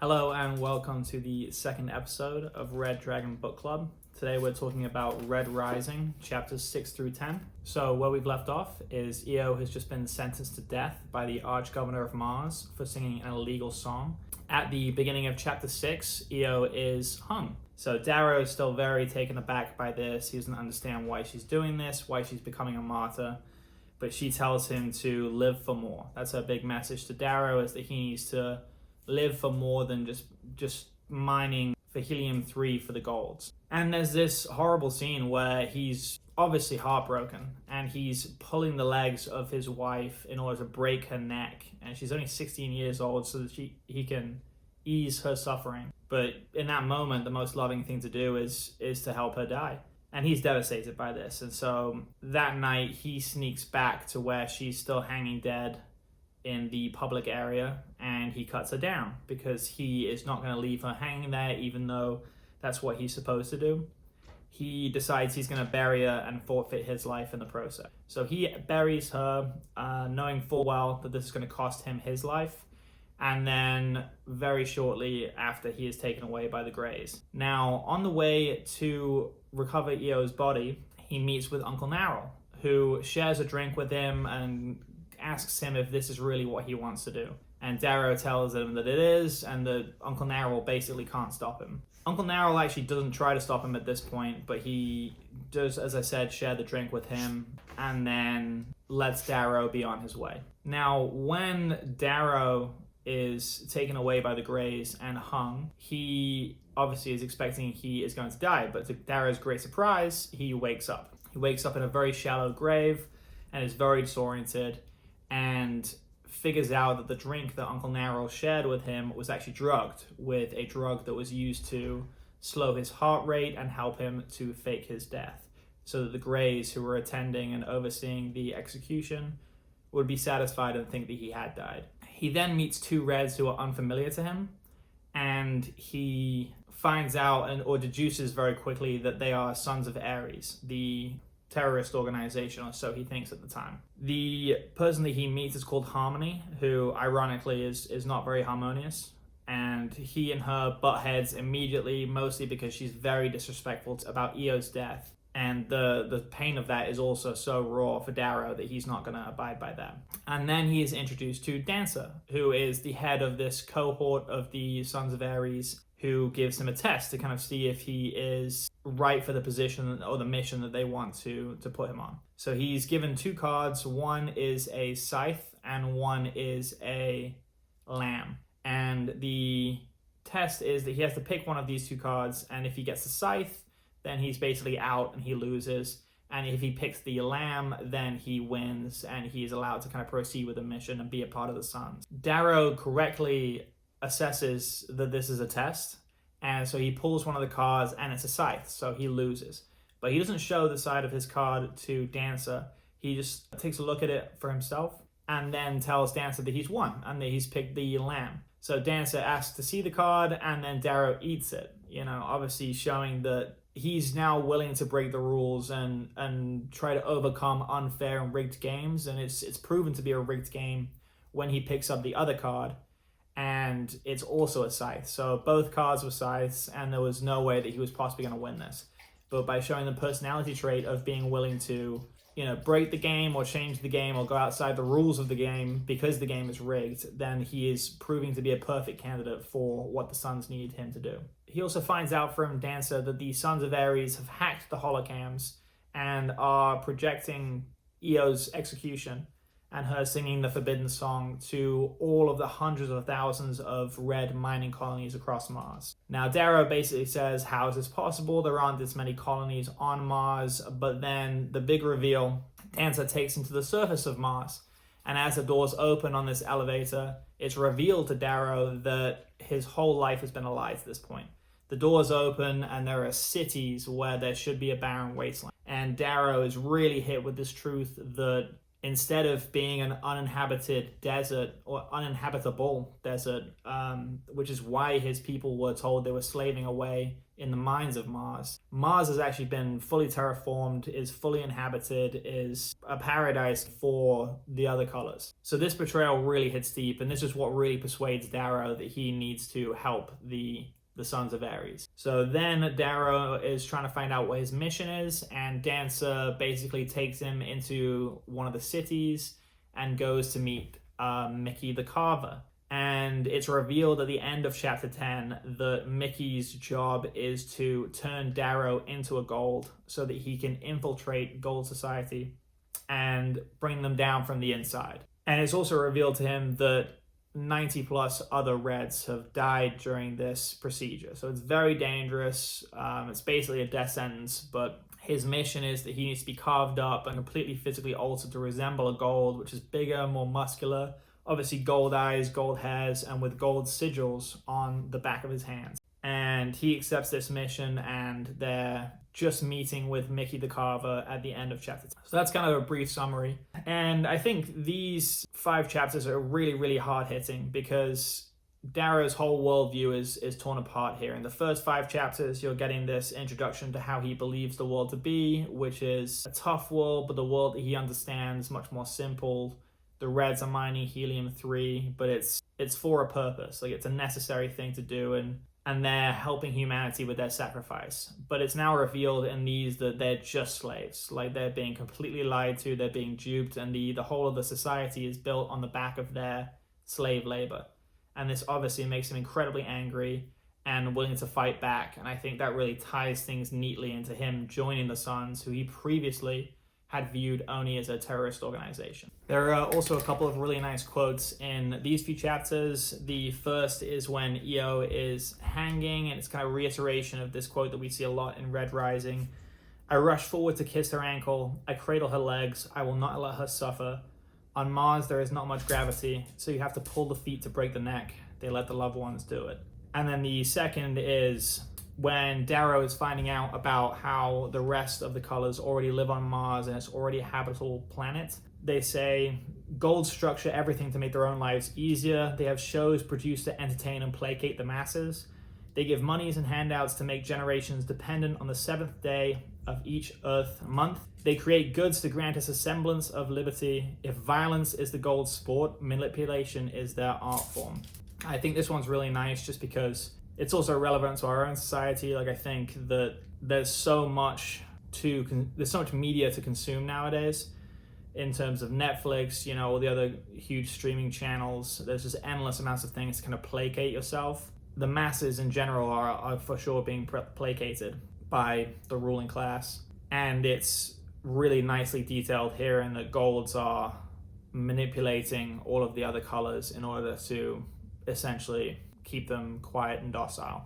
Hello and welcome to the second episode of Red Dragon Book Club. Today we're talking about Red Rising, chapters 6 through 10. So where we've left off is Io has just been sentenced to death by the Archgovernor of Mars for singing an illegal song. At the beginning of chapter 6, Io is hung. So Darrow is still very taken aback by this. He doesn't understand why she's doing this, why she's becoming a martyr. But she tells him to live for more. That's her big message to Darrow, is that he needs to live for more than just mining for helium-3 for the golds. And there's this horrible scene where he's obviously heartbroken and he's pulling the legs of his wife in order to break her neck, and she's only 16 years old so that he can ease her suffering. But in that moment, the most loving thing to do is to help her die. And he's devastated by this. And so that night he sneaks back to where she's still hanging dead in the public area, and he cuts her down because he is not going to leave her hanging there, even though that's what he's supposed to do. He decides he's going to bury her and forfeit his life in the process. So he buries her, knowing full well that this is going to cost him his life. And then very shortly after, he is taken away by the Greys. Now, on the way to recover Io's body, he meets with Uncle Narrel, who shares a drink with him and asks him if this is really what he wants to do. And Darrow tells him that it is, and that Uncle Narrel basically can't stop him. Uncle Narrel actually doesn't try to stop him at this point, but he does, as I said, share the drink with him, and then lets Darrow be on his way. Now, when Darrow is taken away by the Greys and hung, he obviously is expecting he is going to die, but to Darrow's great surprise, he wakes up. He wakes up in a very shallow grave and is very disoriented, and figures out that the drink that Uncle Narrel shared with him was actually drugged with a drug that was used to slow his heart rate and help him to fake his death, so that the Greys who were attending and overseeing the execution would be satisfied and think that he had died. He then meets two Reds who are unfamiliar to him, and he finds out or deduces very quickly that they are Sons of Ares, the terrorist organization, or so he thinks at the time. The person that he meets is called Harmony, who ironically is not very harmonious, and he and her butt heads immediately, mostly because she's very disrespectful about Io's death, and the pain of that is also so raw for Darrow that he's not going to abide by that. And then he is introduced to Dancer, who is the head of this cohort of the Sons of Ares, who gives him a test to kind of see if he is right for the position or the mission that they want to put him on. So he's given two cards. One is a scythe and one is a lamb. And the test is that he has to pick one of these two cards, and if he gets the scythe, then he's basically out and he loses. And if he picks the lamb, then he wins and he's allowed to kind of proceed with the mission and be a part of the Sons. Darrow correctly assesses that this is a test, and so he pulls one of the cards and it's a scythe, so he loses. But he doesn't show the side of his card to Dancer. He just takes a look at it for himself and then tells Dancer that he's won and that he's picked the lamb. So Dancer asks to see the card, and then Darrow eats it, obviously showing that he's now willing to break the rules and try to overcome unfair and rigged games. And it's proven to be a rigged game when he picks up the other card, and it's also a scythe. So both cards were scythes, and there was no way that he was possibly going to win this. But by showing the personality trait of being willing to, break the game or change the game or go outside the rules of the game because the game is rigged, then he is proving to be a perfect candidate for what the Sons need him to do. He also finds out from Dancer that the Sons of Ares have hacked the holocams and are projecting Io's execution and her singing the Forbidden Song to all of the hundreds of thousands of Red mining colonies across Mars. Now, Darrow basically says, how is this possible? There aren't this many colonies on Mars. But then the big reveal, Dancer takes him to the surface of Mars. And as the doors open on this elevator, it's revealed to Darrow that his whole life has been a lie to this point. The doors open and there are cities where there should be a barren wasteland. And Darrow is really hit with this truth that instead of being an uninhabited desert or uninhabitable desert, which is why his people were told they were slaving away in the mines of Mars. Mars has actually been fully terraformed, is fully inhabited, is a paradise for the other colors. So this betrayal really hits deep, and this is what really persuades Darrow that he needs to help the Sons of Ares. So then Darrow is trying to find out what his mission is, and Dancer basically takes him into one of the cities and goes to meet Mickey the Carver. And it's revealed at the end of chapter 10 that Mickey's job is to turn Darrow into a Gold so that he can infiltrate Gold Society and bring them down from the inside. And it's also revealed to him that 90 plus other Reds have died during this procedure. So it's very dangerous. It's basically a death sentence, but his mission is that he needs to be carved up and completely physically altered to resemble a Gold, which is bigger, more muscular, obviously gold eyes, gold hairs, and with gold sigils on the back of his hands. And he accepts this mission, and they're just meeting with Mickey the Carver at the end of chapter 10. So that's kind of a brief summary. And I think these 5 chapters are really, really hard-hitting because Darrow's whole worldview is torn apart here. In the first 5 chapters, you're getting this introduction to how he believes the world to be, which is a tough world, but the world that he understands much more simple. The Reds are mining helium-3, but it's for a purpose. Like, it's a necessary thing to do, and they're helping humanity with their sacrifice. But it's now revealed in these that they're just slaves. Like, they're being completely lied to, they're being duped, and the whole of the society is built on the back of their slave labor. And this obviously makes him incredibly angry and willing to fight back. And I think that really ties things neatly into him joining the Sons, who he previously had viewed only as a terrorist organization. There are also a couple of really nice quotes in these few chapters. The first is when Io is hanging, and it's kind of reiteration of this quote that we see a lot in Red Rising. I rush forward to kiss her ankle. I cradle her legs. I will not let her suffer. On Mars, there is not much gravity, so you have to pull the feet to break the neck. They let the loved ones do it. And then the second is when Darrow is finding out about how the rest of the colors already live on Mars and it's already a habitable planet. They say, Gold structure everything to make their own lives easier. They have shows produced to entertain and placate the masses. They give monies and handouts to make generations dependent on the 7th day of each Earth month. They create goods to grant us a semblance of liberty. If violence is the Gold sport, manipulation is their art form. I think this one's really nice just because it's also relevant to our own society. Like, I think that there's so much media to consume nowadays in terms of Netflix, you know, all the other huge streaming channels. There's just endless amounts of things to kind of placate yourself. The masses in general are for sure being placated by the ruling class. And it's really nicely detailed here in that Golds are manipulating all of the other colors in order to essentially keep them quiet and docile.